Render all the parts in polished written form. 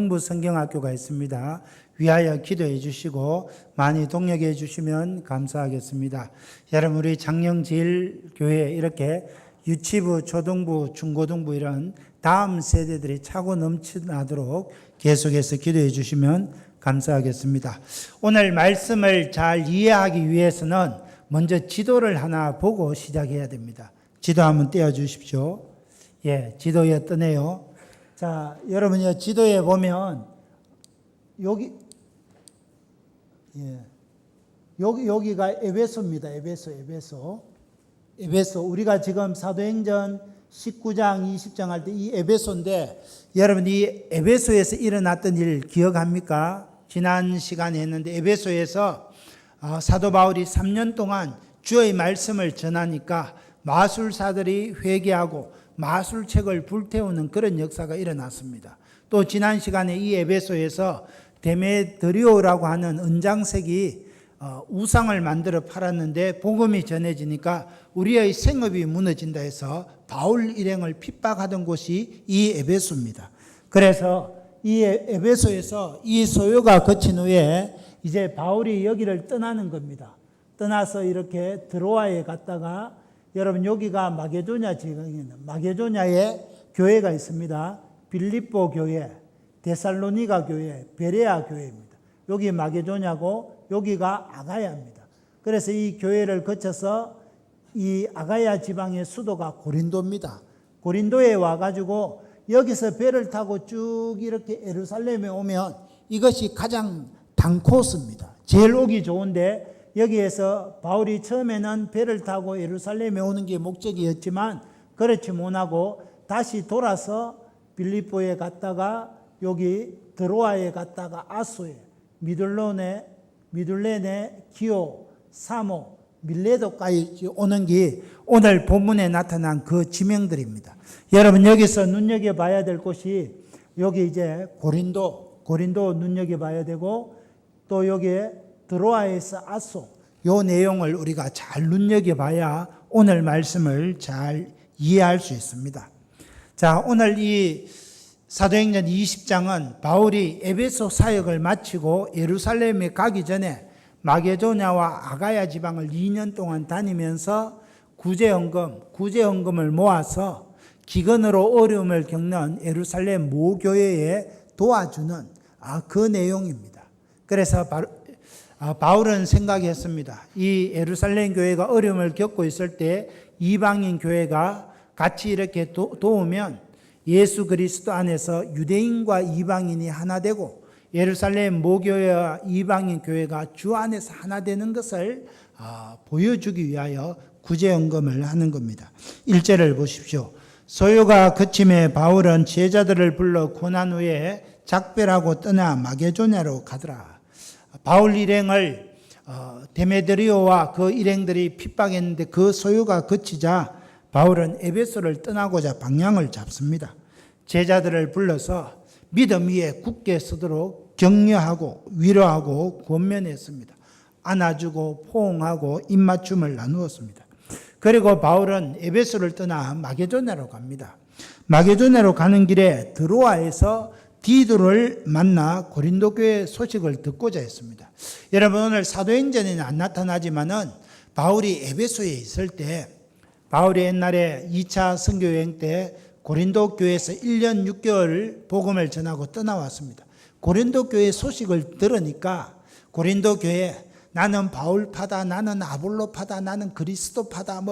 성부 성경학교가 있습니다. 위하여 기도해 주시고 많이 동역해 주시면 감사하겠습니다. 여러분, 우리 장영제일교회 이렇게 유치부, 초등부, 중고등부 이런 다음 세대들이 차고 넘쳐나도록 계속해서 기도해 주시면 감사하겠습니다. 오늘 말씀을 잘 이해하기 위해서는 먼저 지도를 하나 보고 시작해야 됩니다. 지도 한번 떼어 주십시오. 예, 지도에 뜨네요. 자, 여러분이 지도에 보면 여기가 에베소입니다. 에베소. 우리가 지금 사도행전 19장, 20장 할 때 이 에베소인데, 여러분 이 에베소에서 일어났던 일 기억합니까? 지난 시간에 했는데 에베소에서 사도 바울이 3년 동안 주의 말씀을 전하니까 마술사들이 회개하고 마술책을 불태우는 그런 역사가 일어났습니다. 또 지난 시간에 이 에베소에서 데메드리오라고 하는 은장색이 우상을 만들어 팔았는데 복음이 전해지니까 우리의 생업이 무너진다 해서 바울 일행을 핍박하던 곳이 이 에베소입니다. 그래서 이 에베소에서 이 소요가 거친 후에 이제 바울이 여기를 떠나는 겁니다. 떠나서 이렇게 드로아에 갔다가, 여러분 여기가 마게도냐 지역입니다. 마게도냐에 교회가 있습니다. 빌립보 교회, 데살로니가 교회, 베레아 교회입니다. 여기 마게도냐고 여기가 아가야입니다. 그래서 이 교회를 거쳐서 이 아가야 지방의 수도가 고린도입니다. 고린도에 와가지고 여기서 배를 타고 쭉 이렇게 예루살렘에 오면 이것이 가장 단코스입니다. 제일 오기 좋은데, 여기에서 바울이 처음에는 배를 타고 예루살렘에 오는 게 목적이었지만 그렇지 못하고 다시 돌아서 빌립보에 갔다가 여기 드로아에 갔다가 아소에, 미둘레네, 기오, 사모, 밀레도까지 오는 게 오늘 본문에 나타난 그 지명들입니다. 여러분 여기서 눈여겨봐야 될 곳이 여기 이제 고린도 눈여겨봐야 되고, 또 여기에 드로아에서 아소, 요 내용을 우리가 잘 눈여겨봐야 오늘 말씀을 잘 이해할 수 있습니다. 자, 오늘 이 사도행전 20장은 바울이 에베소 사역을 마치고 예루살렘에 가기 전에 마게도냐와 아가야 지방을 2년 동안 다니면서 구제헌금을 모아서 기근으로 어려움을 겪는 예루살렘 모교회에 도와주는 그 내용입니다. 그래서 바울은 생각했습니다. 이 예루살렘 교회가 어려움을 겪고 있을 때 이방인 교회가 같이 이렇게 도우면 예수 그리스도 안에서 유대인과 이방인이 하나 되고 예루살렘 모교회와 이방인 교회가 주 안에서 하나 되는 것을 보여주기 위하여 구제연금을 하는 겁니다. 1절을 보십시오. 소요가 그침에 바울은 제자들을 불러 고난 후에 작별하고 떠나 마게도냐로 가더라. 바울 일행을 데메드리오와 그 일행들이 핍박했는데 그 소요가 그치자 바울은 에베소를 떠나고자 방향을 잡습니다. 제자들을 불러서 믿음 위에 굳게 서도록 격려하고 위로하고 권면했습니다. 안아주고 포옹하고 입맞춤을 나누었습니다. 그리고 바울은 에베소를 떠나 마게도냐로 갑니다. 마게도냐로 가는 길에 드로아에서 디도를 만나 고린도 교회 소식을 듣고자 했습니다. 여러분 오늘 사도행전에는 안 나타나지만은 바울이 에베소에 있을 때, 바울이 옛날에 2차 선교여행 때 고린도 교회에서 1년 6개월 복음을 전하고 떠나왔습니다. 고린도 교회 소식을 들으니까 고린도 교회, 나는 바울파다, 나는 아볼로파다, 나는 그리스도파다,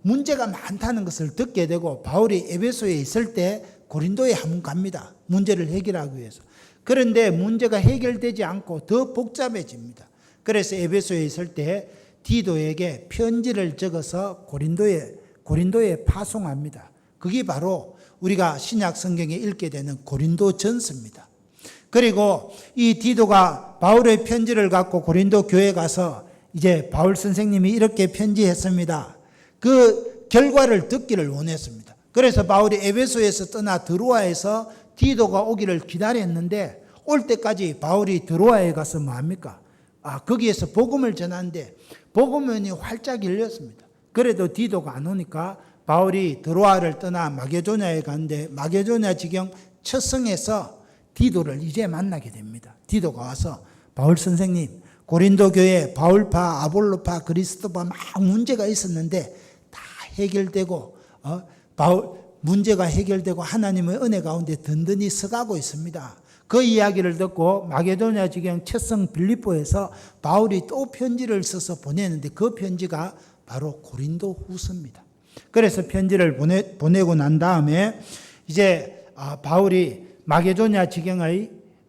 문제가 많다는 것을 듣게 되고, 바울이 에베소에 있을 때 고린도에 한번 갑니다. 문제를 해결하기 위해서. 그런데 문제가 해결되지 않고 더 복잡해집니다. 그래서 에베소에 있을 때 디도에게 편지를 적어서 고린도에 파송합니다. 그게 바로 우리가 신약 성경에 읽게 되는 고린도전서입니다. 그리고 이 디도가 바울의 편지를 갖고 고린도 교회에 가서 이제 바울 선생님이 이렇게 편지했습니다. 그 결과를 듣기를 원했습니다. 그래서 바울이 에베소에서 떠나 드로아에서 디도가 오기를 기다렸는데, 올 때까지 바울이 드로아에 가서 뭐합니까? 거기에서 복음을 전하는데 복음문이 활짝 열렸습니다. 그래도 디도가 안 오니까 바울이 드로아를 떠나 마게도냐에 갔는데, 마게도냐 지경 첫 성에서 디도를 이제 만나게 됩니다. 디도가 와서 바울 선생님, 고린도 교회 바울파, 아볼로파, 그리스도파 막 문제가 있었는데 다 해결되고 문제가 해결되고 하나님의 은혜 가운데 든든히 서가고 있습니다. 그 이야기를 듣고 마게도냐 지경 첫성 빌립보에서 바울이 또 편지를 써서 보내는데 그 편지가 바로 고린도 후서입니다. 그래서 편지를 보내고 난 다음에 이제 바울이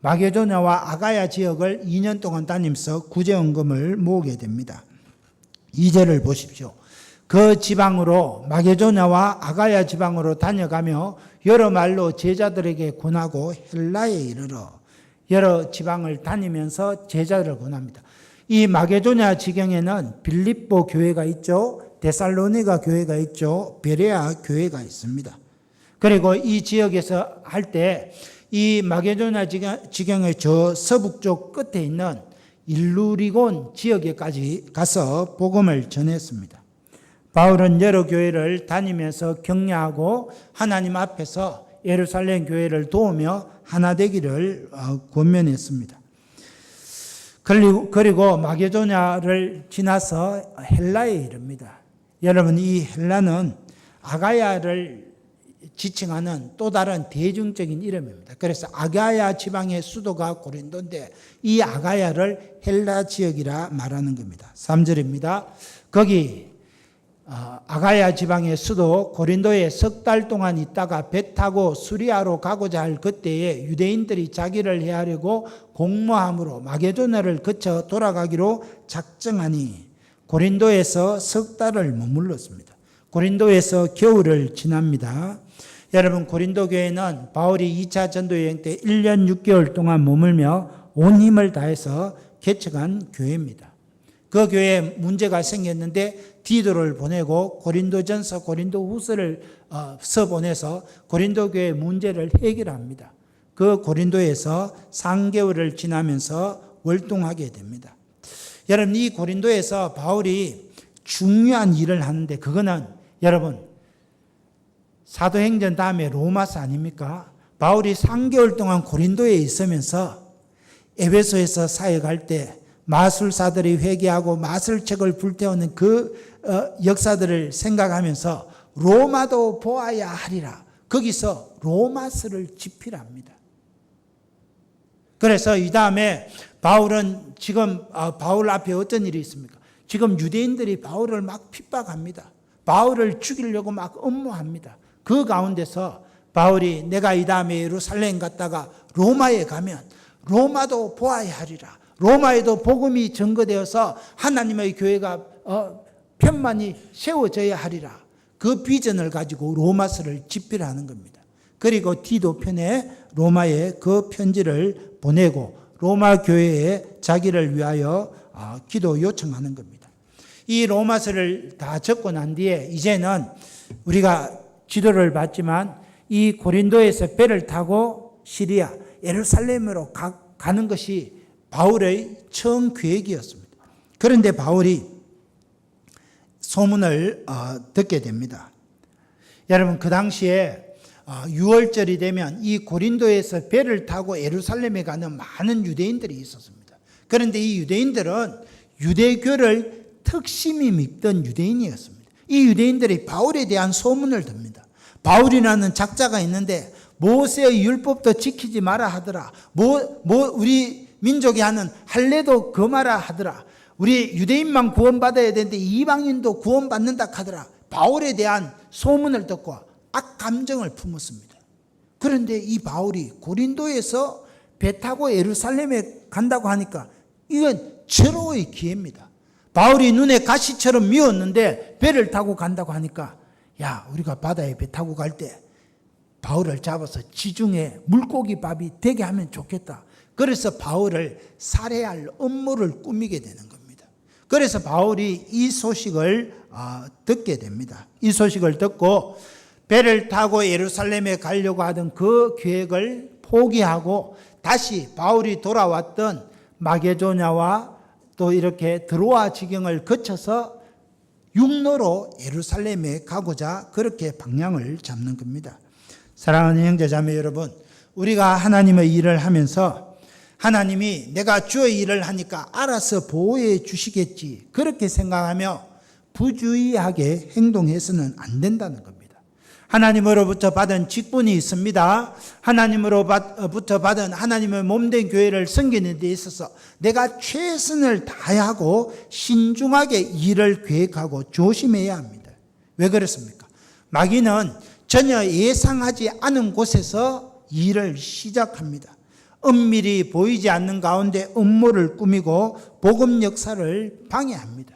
마게도냐와 아가야 지역을 2년 동안 다니면서 구제원금을 모으게 됩니다. 2절을 보십시오. 그 지방으로 마게도냐와 아가야 지방으로 다녀가며 여러 말로 제자들에게 권하고 헬라에 이르러 여러 지방을 다니면서 제자들을 권합니다. 이 마게도냐 지경에는 빌립보 교회가 있죠. 데살로니가 교회가 있죠. 베레아 교회가 있습니다. 그리고 이 지역에서 할 때 이 마게도냐 지경의 저 서북쪽 끝에 있는 일루리곤 지역에까지 가서 복음을 전했습니다. 바울은 여러 교회를 다니면서 격려하고 하나님 앞에서 예루살렘 교회를 도우며 하나 되기를 권면했습니다. 그리고 마게도냐를 지나서 헬라에 이릅니다. 여러분, 이 헬라는 아가야를 지칭하는 또 다른 대중적인 이름입니다. 그래서 아가야 지방의 수도가 고린도인데 이 아가야를 헬라 지역이라 말하는 겁니다. 3절입니다. 거기 아가야 지방의 수도 고린도에 석 달 동안 있다가 배 타고 수리아로 가고자 할 그때에 유대인들이 자기를 해하려고 공모함으로 마게도냐를 거쳐 돌아가기로 작정하니 고린도에서 석 달을 머물렀습니다. 고린도에서 겨울을 지납니다. 여러분, 고린도 교회는 바울이 2차 전도 여행 때 1년 6개월 동안 머물며 온 힘을 다해서 개척한 교회입니다. 그 교회에 문제가 생겼는데 디도를 보내고 고린도전서, 고린도후서를 써보내서 고린도 교회의 문제를 해결합니다. 그 고린도에서 3개월을 지나면서 월동하게 됩니다. 여러분, 이 고린도에서 바울이 중요한 일을 하는데 그거는 여러분 사도행전 다음에 로마서 아닙니까? 바울이 3개월 동안 고린도에 있으면서 에베소에서 사역할 때 마술사들이 회개하고 마술책을 불태우는 그 역사들을 생각하면서 로마도 보아야 하리라. 거기서 로마서를 집필합니다. 그래서 이 다음에 바울은 지금 바울 앞에 어떤 일이 있습니까? 지금 유대인들이 바울을 막 핍박합니다. 바울을 죽이려고 막 음모합니다. 그 가운데서 바울이 내가 이 다음에 예루살렘 갔다가 로마에 가면 로마도 보아야 하리라. 로마에도 복음이 전거되어서 하나님의 교회가 편만이 세워져야 하리라. 그 비전을 가지고 로마서를 집필하는 겁니다. 그리고 디도 편에 로마에 그 편지를 보내고 로마 교회에 자기를 위하여 기도 요청하는 겁니다. 이 로마서를 다 적고 난 뒤에 이제는 우리가 지도를 봤지만 이 고린도에서 배를 타고 시리아, 예루살렘으로 가는 것이 바울의 처음 계획이었습니다. 그런데 바울이 소문을 듣게 됩니다. 여러분, 그 당시에 6월절이 되면 이 고린도에서 배를 타고 예루살렘에 가는 많은 유대인들이 있었습니다. 그런데 이 유대인들은 유대교를 특심히 믿던 유대인이었습니다. 이 유대인들이 바울에 대한 소문을 듭니다. 바울이라는 작자가 있는데 모세의 율법도 지키지 마라 하더라. 우리 민족이 하는 할례도 금하라 하더라. 우리 유대인만 구원받아야 되는데 이방인도 구원받는다 하더라. 바울에 대한 소문을 듣고 악감정을 품었습니다. 그런데 이 바울이 고린도에서 배 타고 예루살렘에 간다고 하니까 이건 절호의 기회입니다. 바울이 눈에 가시처럼 미웠는데 배를 타고 간다고 하니까 야, 우리가 바다에 배 타고 갈 때 바울을 잡아서 지중해 물고기 밥이 되게 하면 좋겠다. 그래서 바울을 살해할 음모를 꾸미게 되는 겁니다. 그래서 바울이 이 소식을 듣게 됩니다. 이 소식을 듣고 배를 타고 예루살렘에 가려고 하던 그 계획을 포기하고 다시 바울이 돌아왔던 마게도냐와 또 이렇게 드로아 지경을 거쳐서 육로로 예루살렘에 가고자 그렇게 방향을 잡는 겁니다. 사랑하는 형제자매 여러분, 우리가 하나님의 일을 하면서 하나님이 내가 주의 일을 하니까 알아서 보호해 주시겠지, 그렇게 생각하며 부주의하게 행동해서는 안 된다는 겁니다. 하나님으로부터 받은 직분이 있습니다. 하나님으로부터 받은 하나님의 몸된 교회를 섬기는 데 있어서 내가 최선을 다하고 신중하게 일을 계획하고 조심해야 합니다. 왜 그렇습니까? 마귀는 전혀 예상하지 않은 곳에서 일을 시작합니다. 은밀히 보이지 않는 가운데 음모를 꾸미고 복음 역사를 방해합니다.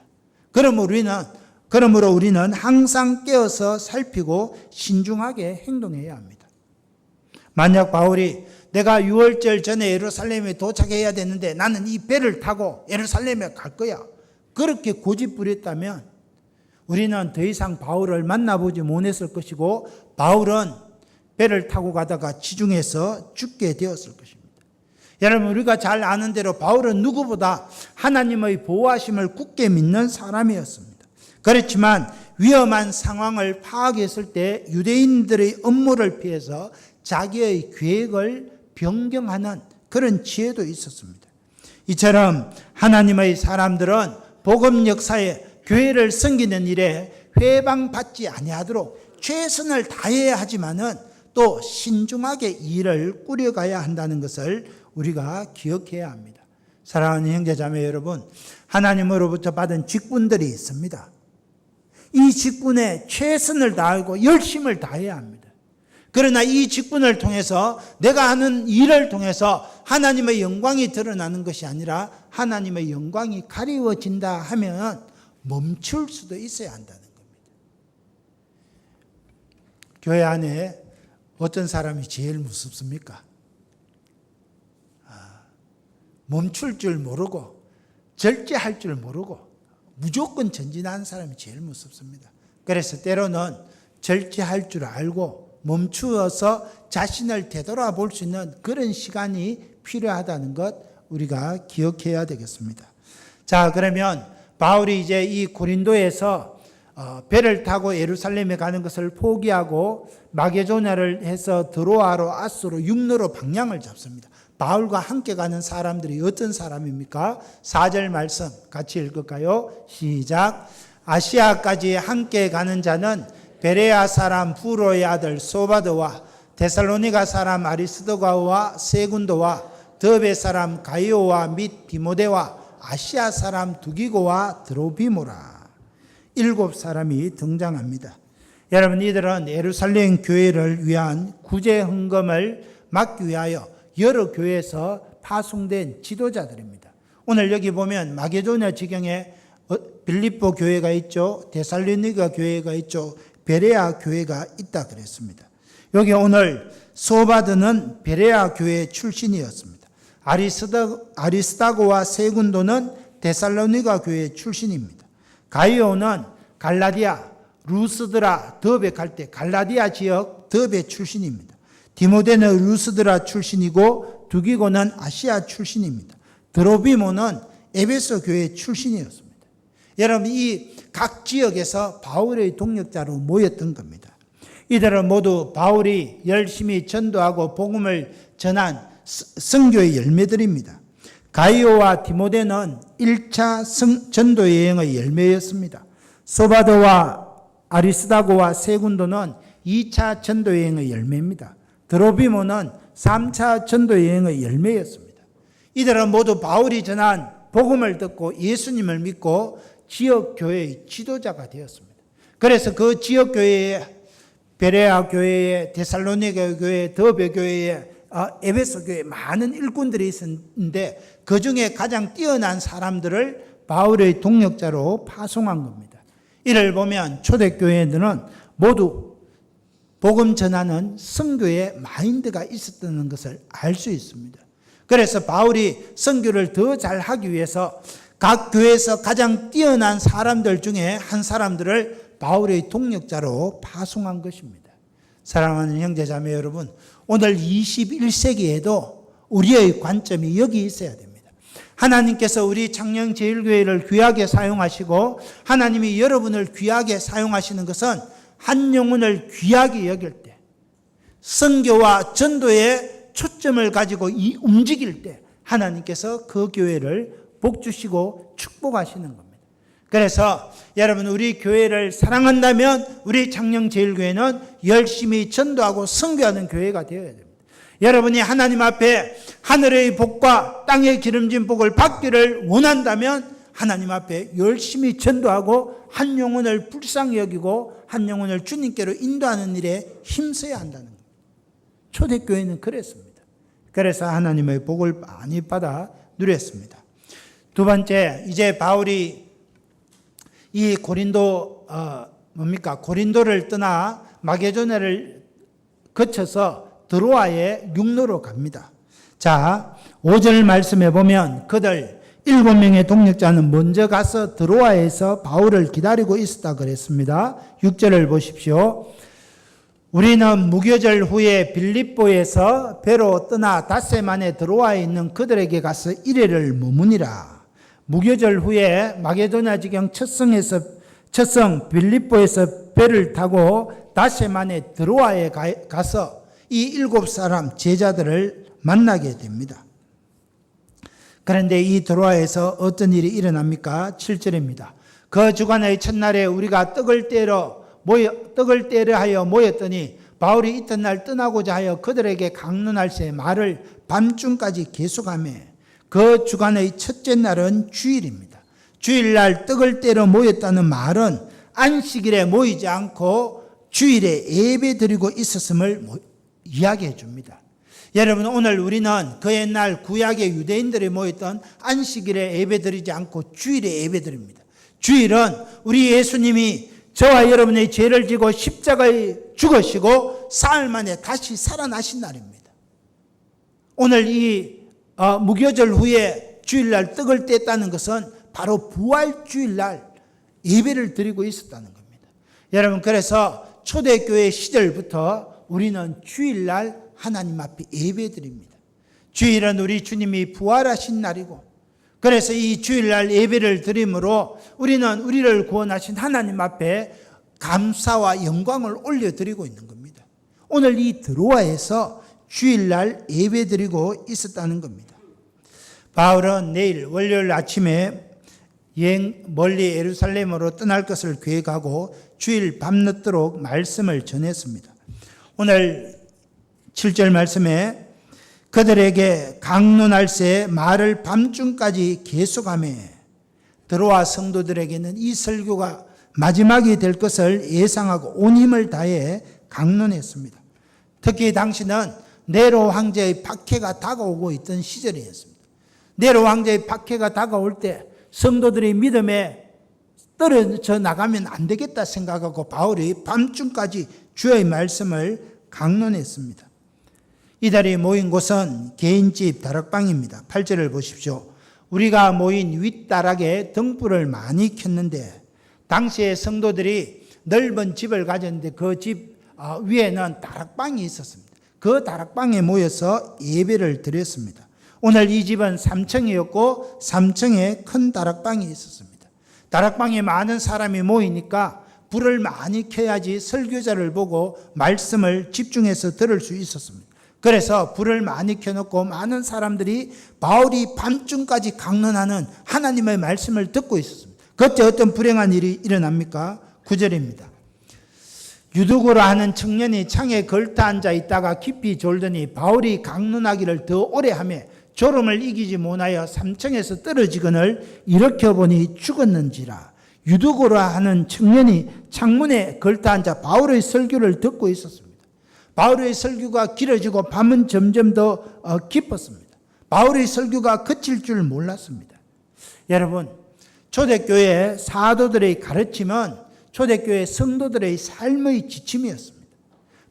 그러므로 우리는 항상 깨어서 살피고 신중하게 행동해야 합니다. 만약 바울이 내가 6월절 전에 예루살렘에 도착해야 되는데 나는 이 배를 타고 예루살렘에 갈 거야, 그렇게 고집부렸다면 우리는 더 이상 바울을 만나보지 못했을 것이고 바울은 배를 타고 가다가 지중해서 죽게 되었을 것입니다. 여러분, 우리가 잘 아는 대로 바울은 누구보다 하나님의 보호하심을 굳게 믿는 사람이었습니다. 그렇지만 위험한 상황을 파악했을 때 유대인들의 음모를 피해서 자기의 계획을 변경하는 그런 지혜도 있었습니다. 이처럼 하나님의 사람들은 복음 역사에 교회를 섬기는 일에 회방받지 아니하도록 최선을 다해야 하지만은 또 신중하게 일을 꾸려가야 한다는 것을 우리가 기억해야 합니다. 사랑하는 형제자매 여러분, 하나님으로부터 받은 직분들이 있습니다. 이 직분에 최선을 다하고 열심을 다해야 합니다. 그러나 이 직분을 통해서 내가 하는 일을 통해서 하나님의 영광이 드러나는 것이 아니라 하나님의 영광이 가리워진다 하면 멈출 수도 있어야 한다는 겁니다. 교회 안에 어떤 사람이 제일 무섭습니까? 멈출 줄 모르고 절제할 줄 모르고 무조건 전진하는 사람이 제일 무섭습니다. 그래서 때로는 절제할 줄 알고 멈추어서 자신을 되돌아볼 수 있는 그런 시간이 필요하다는 것 우리가 기억해야 되겠습니다. 자, 그러면 바울이 이제 이 고린도에서 배를 타고 예루살렘에 가는 것을 포기하고 마게도냐를 해서 드로아로 아소로 육로로 방향을 잡습니다. 바울과 함께 가는 사람들이 어떤 사람입니까? 4절 말씀 같이 읽을까요? 시작. 아시아까지 함께 가는 자는 베레아 사람 부로의 아들 소바드와 데살로니가 사람 아리스도가와 세군도와 더베 사람 가이오와 및 디모데와 아시아 사람 두기고와 드로비모라. 7사람이 등장합니다. 여러분, 이들은 예루살렘 교회를 위한 구제 헌금을 막기 위하여 여러 교회에서 파송된 지도자들입니다. 오늘 여기 보면 마게도냐 지경에 빌립보 교회가 있죠. 데살로니가 교회가 있죠. 베레아 교회가 있다 그랬습니다. 여기 오늘 소바드는 베레아 교회 출신이었습니다. 아리스다고와 세군도는 데살로니가 교회 출신입니다. 가이오는 갈라디아, 루스드라, 더베 갈 때 갈라디아 지역 더베 출신입니다. 디모데는 루스드라 출신이고 두기고는 아시아 출신입니다. 드로비모는 에베소 교회 출신이었습니다. 여러분, 이 각 지역에서 바울의 동역자로 모였던 겁니다. 이들은 모두 바울이 열심히 전도하고 복음을 전한 선교의 열매들입니다. 가이오와 디모데는 1차 전도 여행의 열매였습니다. 소바도와 아리스다고와 세군도는 2차 전도 여행의 열매입니다. 드로비모는 3차 전도 여행의 열매였습니다. 이들은 모두 바울이 전한 복음을 듣고 예수님을 믿고 지역교회의 지도자가 되었습니다. 그래서 그 지역교회에 베레아 교회에 데살로니가 교회에 더베 교회에 에베소 교회에 많은 일꾼들이 있었는데 그 중에 가장 뛰어난 사람들을 바울의 동역자로 파송한 겁니다. 이를 보면 초대교회들은 모두 복음 전하는 선교의 마인드가 있었다는 것을 알 수 있습니다. 그래서 바울이 선교를 더 잘하기 위해서 각 교회에서 가장 뛰어난 사람들 중에 한 사람들을 바울의 동역자로 파송한 것입니다. 사랑하는 형제자매 여러분, 오늘 21세기에도 우리의 관점이 여기 있어야 됩니다. 하나님께서 우리 창녕제일교회를 귀하게 사용하시고 하나님이 여러분을 귀하게 사용하시는 것은 한 영혼을 귀하게 여길 때 선교와 전도에 초점을 가지고 움직일 때 하나님께서 그 교회를 복주시고 축복하시는 겁니다. 그래서 여러분, 우리 교회를 사랑한다면 우리 창녕제일교회는 열심히 전도하고 선교하는 교회가 되어야 됩니다. 여러분이 하나님 앞에 하늘의 복과 땅의 기름진 복을 받기를 원한다면 하나님 앞에 열심히 전도하고 한 영혼을 불쌍히 여기고 한 영혼을 주님께로 인도하는 일에 힘써야 한다는 겁니다. 초대교회는 그랬습니다. 그래서 하나님의 복을 많이 받아 누렸습니다. 두 번째, 이제 바울이 이 고린도를 떠나 마게도냐를 거쳐서 드로아의 육로로 갑니다. 자, 5절 말씀해 보면 그들 7명의 동역자는 먼저 가서 드로아에서 바울을 기다리고 있었다 그랬습니다. 6절을 보십시오. 우리는 무교절 후에 빌립보에서 배로 떠나 닷새 만에 드로아에 있는 그들에게 가서 이래를 머무니라. 무교절 후에 마게도냐 지경 첫성 빌립보에서 배를 타고 닷새 만에 드로아에 가서 이 7사람 제자들을 만나게 됩니다. 그런데 이 드로아에서 어떤 일이 일어납니까? 7절입니다. 그 주간의 첫날에 우리가 떡을 떼려 하여 모였더니 바울이 이튿날 떠나고자 하여 그들에게 강론할 새 말을 밤중까지 계속하며 그 주간의 첫째 날은 주일입니다. 주일날 떡을 떼러 모였다는 말은 안식일에 모이지 않고 주일에 예배 드리고 있었음을 이야기해 줍니다. 여러분, 오늘 우리는 그 옛날 구약의 유대인들이 모였던 안식일에 예배드리지 않고 주일에 예배드립니다. 주일은 우리 예수님이 저와 여러분의 죄를 지고 십자가에 죽으시고 사흘 만에 다시 살아나신 날입니다. 오늘 이 무교절 후에 주일날 떡을 뗐다는 것은 바로 부활주일날 예배를 드리고 있었다는 겁니다. 여러분, 그래서 초대교회 시절부터 우리는 주일날 하나님 앞에 예배드립니다. 주일은 우리 주님이 부활하신 날이고, 그래서 이 주일날 예배를 드림으로 우리는 우리를 구원하신 하나님 앞에 감사와 영광을 올려드리고 있는 겁니다. 오늘 이 드로아에서 주일날 예배드리고 있었다는 겁니다. 바울은 내일 월요일 아침에 멀리 예루살렘으로 떠날 것을 계획하고 주일 밤늦도록 말씀을 전했습니다. 오늘 7절 말씀에 그들에게 강론할 새 말을 밤중까지 계속하며 드로아 성도들에게는 이 설교가 마지막이 될 것을 예상하고 온 힘을 다해 강론했습니다. 특히 당시는 네로 황제의 박해가 다가오고 있던 시절이었습니다. 네로 황제의 박해가 다가올 때 성도들이 믿음에 떨어져 나가면 안 되겠다 생각하고 바울이 밤중까지 주의 말씀을 강론했습니다. 이달이 모인 곳은 개인집 다락방입니다. 8절을 보십시오. 우리가 모인 윗다락에 등불을 많이 켰는데 당시에 성도들이 넓은 집을 가졌는데 그 집 위에는 다락방이 있었습니다. 그 다락방에 모여서 예배를 드렸습니다. 오늘 이 집은 3층이었고 3층에 큰 다락방이 있었습니다. 다락방에 많은 사람이 모이니까 불을 많이 켜야지 설교자를 보고 말씀을 집중해서 들을 수 있었습니다. 그래서 불을 많이 켜놓고 많은 사람들이 바울이 밤중까지 강론하는 하나님의 말씀을 듣고 있었습니다. 그때 어떤 불행한 일이 일어납니까? 9절입니다. 유두고라 하는 청년이 창에 걸터 앉아 있다가 깊이 졸더니 바울이 강론하기를 더 오래 하며 졸음을 이기지 못하여 3층에서 떨어지거늘 일으켜보니 죽었는지라. 유두고라 하는 청년이 창문에 걸터 앉아 바울의 설교를 듣고 있었습니다. 바울의 설교가 길어지고 밤은 점점 더 깊었습니다. 바울의 설교가 그칠 줄 몰랐습니다. 여러분, 초대교회 사도들의 가르침은 초대교회 성도들의 삶의 지침이었습니다.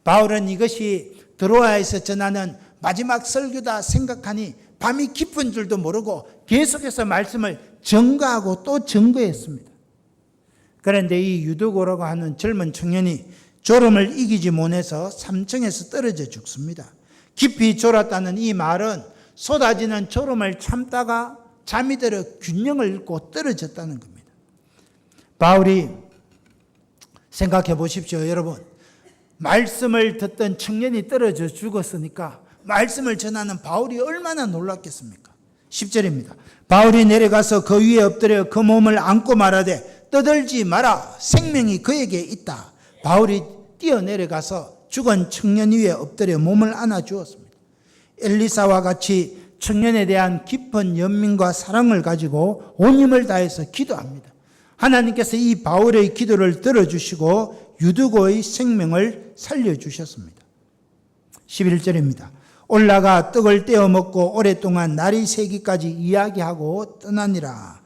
바울은 이것이 드로아에서 전하는 마지막 설교다 생각하니 밤이 깊은 줄도 모르고 계속해서 말씀을 증거하고 또 증거했습니다. 그런데 이 유두고라고 하는 젊은 청년이 졸음을 이기지 못해서 3층에서 떨어져 죽습니다. 깊이 졸았다는 이 말은 쏟아지는 졸음을 참다가 잠이 들어 균형을 잃고 떨어졌다는 겁니다. 바울이 생각해 보십시오. 여러분, 말씀을 듣던 청년이 떨어져 죽었으니까 말씀을 전하는 바울이 얼마나 놀랐겠습니까? 10절입니다. 바울이 내려가서 그 위에 엎드려 그 몸을 안고 말하되 떠들지 마라, 생명이 그에게 있다. 바울이 뛰어내려가서 죽은 청년 위에 엎드려 몸을 안아주었습니다. 엘리사와 같이 청년에 대한 깊은 연민과 사랑을 가지고 온 힘을 다해서 기도합니다. 하나님께서 이 바울의 기도를 들어주시고 유두고의 생명을 살려주셨습니다. 11절입니다. 올라가 떡을 떼어 먹고 오랫동안 날이 새기까지 이야기하고 떠나니라.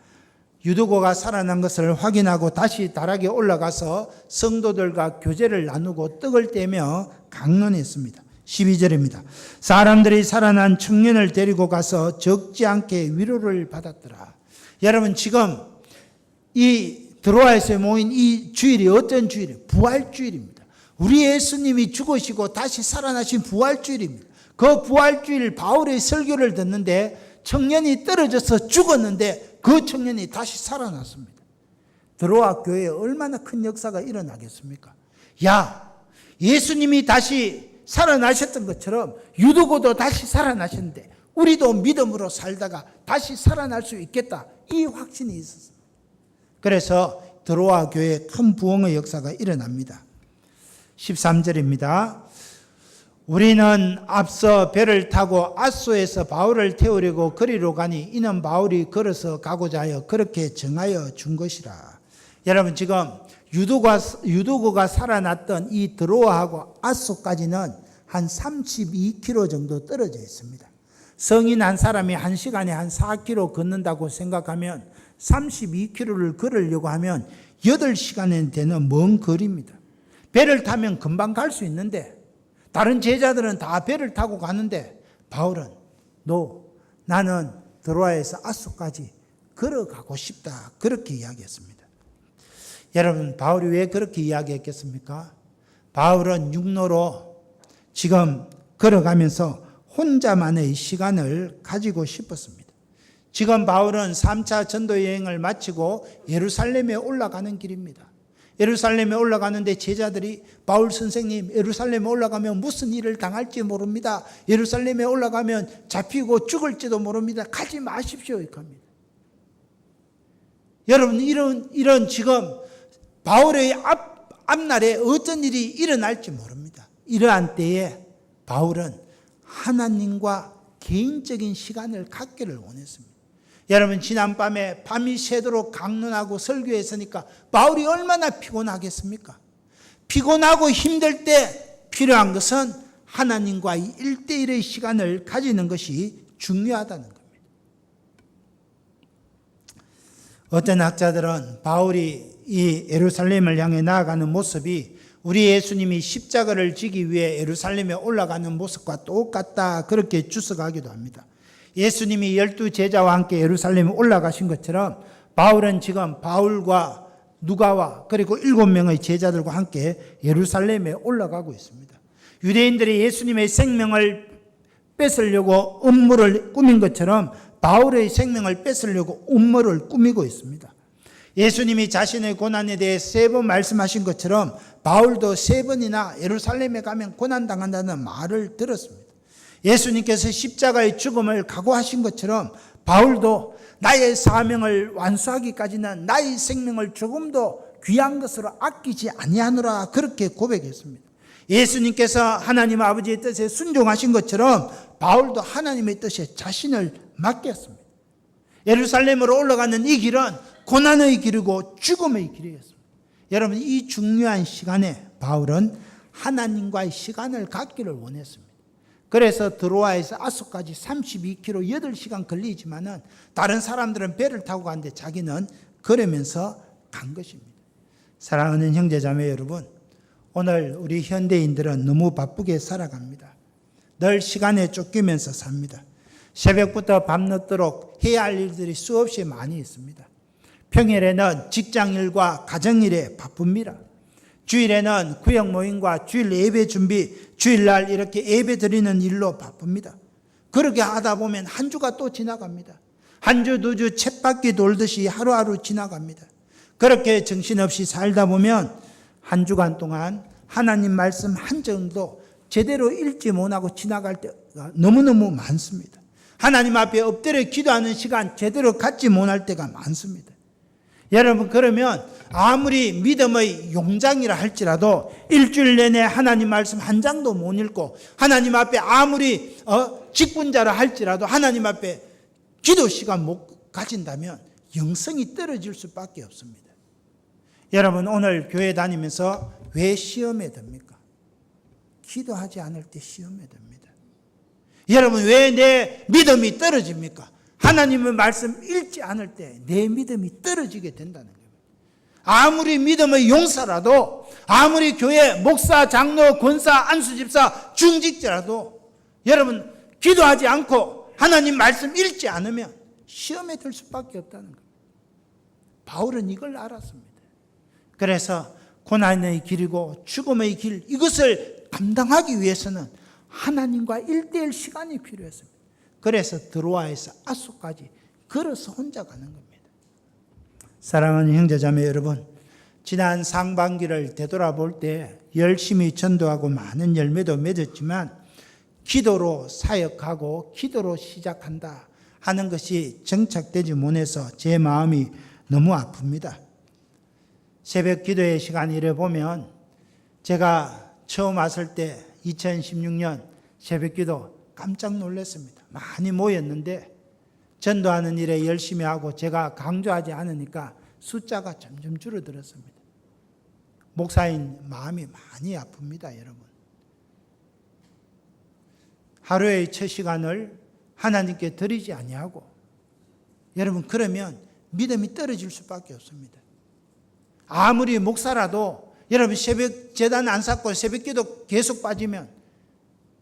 유두고가 살아난 것을 확인하고 다시 다락에 올라가서 성도들과 교제를 나누고 떡을 떼며 강론했습니다. 12절입니다. 사람들이 살아난 청년을 데리고 가서 적지 않게 위로를 받았더라. 여러분, 지금 이 드로아에서 모인 이 주일이 어떤 주일이에요? 부활주일입니다. 우리 예수님이 죽으시고 다시 살아나신 부활주일입니다. 그 부활주일 바울의 설교를 듣는데 청년이 떨어져서 죽었는데 그 청년이 다시 살아났습니다. 드로아 교회에 얼마나 큰 역사가 일어나겠습니까? 야, 예수님이 다시 살아나셨던 것처럼 유두고도 다시 살아나셨는데 우리도 믿음으로 살다가 다시 살아날 수 있겠다, 이 확신이 있었습니다. 그래서 드로아 교회에 큰 부흥의 역사가 일어납니다. 13절입니다. 우리는 앞서 배를 타고 아소에서 바울을 태우려고 거리로 가니 이는 바울이 걸어서 가고자 하여 그렇게 정하여 준 것이라. 여러분, 지금 유두고가 살아났던 이 드로아하고 아소까지는 한 32km 정도 떨어져 있습니다. 성인 한 사람이 한 시간에 한 4km 걷는다고 생각하면 32km를 걸으려고 하면 8시간에 되는 먼 거리입니다. 배를 타면 금방 갈 수 있는데 다른 제자들은 다 배를 타고 가는데 바울은 나는 드로아에서 아소까지 걸어가고 싶다, 그렇게 이야기했습니다. 여러분, 바울이 왜 그렇게 이야기했겠습니까? 바울은 육로로 지금 걸어가면서 혼자만의 시간을 가지고 싶었습니다. 지금 바울은 3차 전도 여행을 마치고 예루살렘에 올라가는 길입니다. 예루살렘에 올라가는데 제자들이 바울 선생님, 예루살렘에 올라가면 무슨 일을 당할지 모릅니다. 예루살렘에 올라가면 잡히고 죽을지도 모릅니다. 가지 마십시오, 이렇게 합니다. 여러분, 이런 지금 바울의 앞날에 어떤 일이 일어날지 모릅니다. 이러한 때에 바울은 하나님과 개인적인 시간을 갖기를 원했습니다. 여러분, 지난밤에 밤이 새도록 강론하고 설교했으니까 바울이 얼마나 피곤하겠습니까? 피곤하고 힘들 때 필요한 것은 하나님과의 1대1의 시간을 가지는 것이 중요하다는 겁니다. 어떤 학자들은 바울이 이 예루살렘을 향해 나아가는 모습이 우리 예수님이 십자가를 지기 위해 예루살렘에 올라가는 모습과 똑같다, 그렇게 주석하기도 합니다. 예수님이 12제자와 함께 예루살렘에 올라가신 것처럼 바울은 지금 바울과 누가와 그리고 7명의 제자들과 함께 예루살렘에 올라가고 있습니다. 유대인들이 예수님의 생명을 뺏으려고 음모를 꾸민 것처럼 바울의 생명을 뺏으려고 음모를 꾸미고 있습니다. 예수님이 자신의 고난에 대해 3번 말씀하신 것처럼 바울도 3번이나 예루살렘에 가면 고난당한다는 말을 들었습니다. 예수님께서 십자가의 죽음을 각오하신 것처럼 바울도 나의 사명을 완수하기까지는 나의 생명을 조금도 귀한 것으로 아끼지 아니하노라, 그렇게 고백했습니다. 예수님께서 하나님 아버지의 뜻에 순종하신 것처럼 바울도 하나님의 뜻에 자신을 맡겼습니다. 예루살렘으로 올라가는 이 길은 고난의 길이고 죽음의 길이었습니다. 여러분, 이 중요한 시간에 바울은 하나님과의 시간을 갖기를 원했습니다. 그래서 드로아에서 아소까지 32km 8시간 걸리지만은 다른 사람들은 배를 타고 가는데 자기는 걸으면서 간 것입니다. 사랑하는 형제자매 여러분, 오늘 우리 현대인들은 너무 바쁘게 살아갑니다. 늘 시간에 쫓기면서 삽니다. 새벽부터 밤늦도록 해야 할 일들이 수없이 많이 있습니다. 평일에는 직장일과 가정일에 바쁩니다. 주일에는 구역 모임과 주일 예배 준비, 주일날 이렇게 예배 드리는 일로 바쁩니다. 그렇게 하다 보면 한 주가 또 지나갑니다. 한 주, 2주 쳇바퀴 돌듯이 하루하루 지나갑니다. 그렇게 정신없이 살다 보면 한 주간 동안 하나님 말씀 한 정도 제대로 읽지 못하고 지나갈 때가 너무너무 많습니다. 하나님 앞에 엎드려 기도하는 시간 제대로 갖지 못할 때가 많습니다. 여러분, 그러면 아무리 믿음의 용장이라 할지라도 일주일 내내 하나님 말씀 한 장도 못 읽고 하나님 앞에 아무리 직분자라 할지라도 하나님 앞에 기도 시간 못 가진다면 영성이 떨어질 수밖에 없습니다. 여러분, 오늘 교회 다니면서 왜 시험에 듭니까? 기도하지 않을 때 시험에 듭니다. 여러분, 왜 내 믿음이 떨어집니까? 하나님의 말씀 읽지 않을 때 내 믿음이 떨어지게 된다는 거예요. 아무리 믿음의 용사라도, 아무리 교회 목사, 장로, 권사, 안수집사, 중직자라도 여러분 기도하지 않고 하나님 말씀 읽지 않으면 시험에 들 수밖에 없다는 거예요. 바울은 이걸 알았습니다. 그래서 고난의 길이고 죽음의 길, 이것을 감당하기 위해서는 하나님과 1:1 시간이 필요했습니다. 그래서 드로아에서 아소까지 걸어서 혼자 가는 겁니다. 사랑하는 형제자매 여러분, 지난 상반기를 되돌아볼 때 열심히 전도하고 많은 열매도 맺었지만 기도로 사역하고 기도로 시작한다 하는 것이 정착되지 못해서 제 마음이 너무 아픕니다. 새벽 기도의 시간을 이래보면 제가 처음 왔을 때 2016년 새벽 기도 깜짝 놀랐습니다. 많이 모였는데 전도하는 일에 열심히 하고 제가 강조하지 않으니까 숫자가 점점 줄어들었습니다. 목사인 마음이 많이 아픕니다, 여러분. 하루의 첫 시간을 하나님께 드리지 아니하고 여러분, 그러면 믿음이 떨어질 수밖에 없습니다. 아무리 목사라도 여러분 새벽 제단 안 쌓고 새벽 기도 계속 빠지면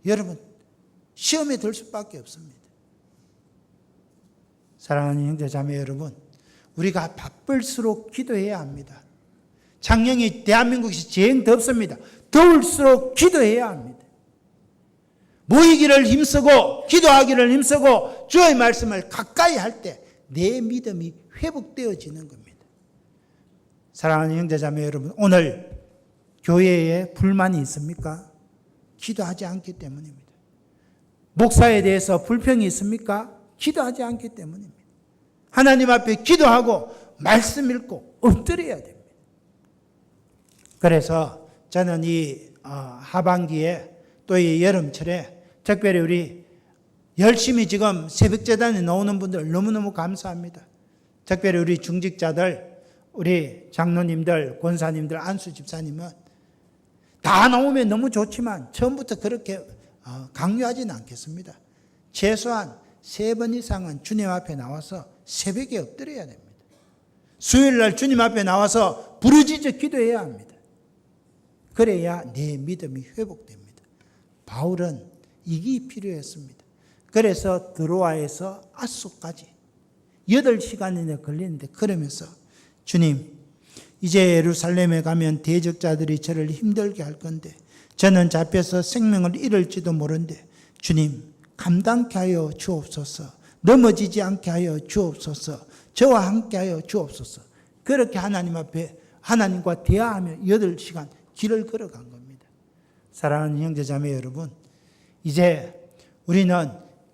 여러분 시험에 들 수밖에 없습니다. 사랑하는 형제자매 여러분, 우리가 바쁠수록 기도해야 합니다. 작년이 대한민국이 제일 덥습니다. 더울수록 기도해야 합니다. 모이기를 힘쓰고 기도하기를 힘쓰고 주의 말씀을 가까이 할 때 내 믿음이 회복되어지는 겁니다. 사랑하는 형제자매 여러분, 오늘 교회에 불만이 있습니까? 기도하지 않기 때문입니다. 목사에 대해서 불평이 있습니까? 기도하지 않기 때문입니다. 하나님 앞에 기도하고 말씀 읽고 엎드려야 됩니다. 그래서 저는 이 하반기에 또 이 여름철에 특별히 우리 열심히 지금 새벽재단에 나오는 분들 너무너무 감사합니다. 특별히 우리 중직자들, 우리 장로님들, 권사님들, 안수집사님은 다 나오면 너무 좋지만 처음부터 그렇게 강요하지는 않겠습니다. 최소한 3번 이상은 주님 앞에 나와서 새벽에 엎드려야 됩니다. 수요일날 주님 앞에 나와서 부르짖어 기도해야 합니다. 그래야 내 믿음이 회복됩니다. 바울은 이게 필요했습니다. 그래서 드로아에서 아소까지 8시간이나 걸리는데 그러면서 주님, 이제 예루살렘에 가면 대적자들이 저를 힘들게 할 건데 저는 잡혀서 생명을 잃을지도 모르는데 주님 감당케 하여 주옵소서. 넘어지지 않게 하여 주옵소서. 저와 함께 하여 주옵소서. 그렇게 하나님 앞에 하나님과 대화하며 8시간 길을 걸어간 겁니다. 사랑하는 형제자매 여러분, 이제 우리는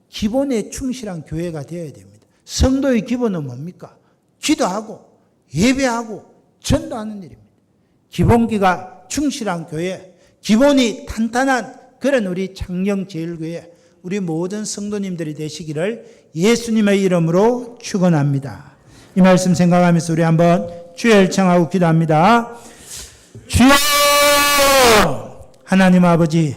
기본에 충실한 교회가 되어야 됩니다. 성도의 기본은 뭡니까? 기도하고 예배하고 전도하는 일입니다. 기본기가 충실한 교회, 기본이 탄탄한 그런 우리 창녕제일교회, 우리 모든 성도님들이 되시기를 예수님의 이름으로 축원합니다. 이 말씀 생각하면서 우리 한번 주여 청하고 기도합니다. 주여! 하나님 아버지,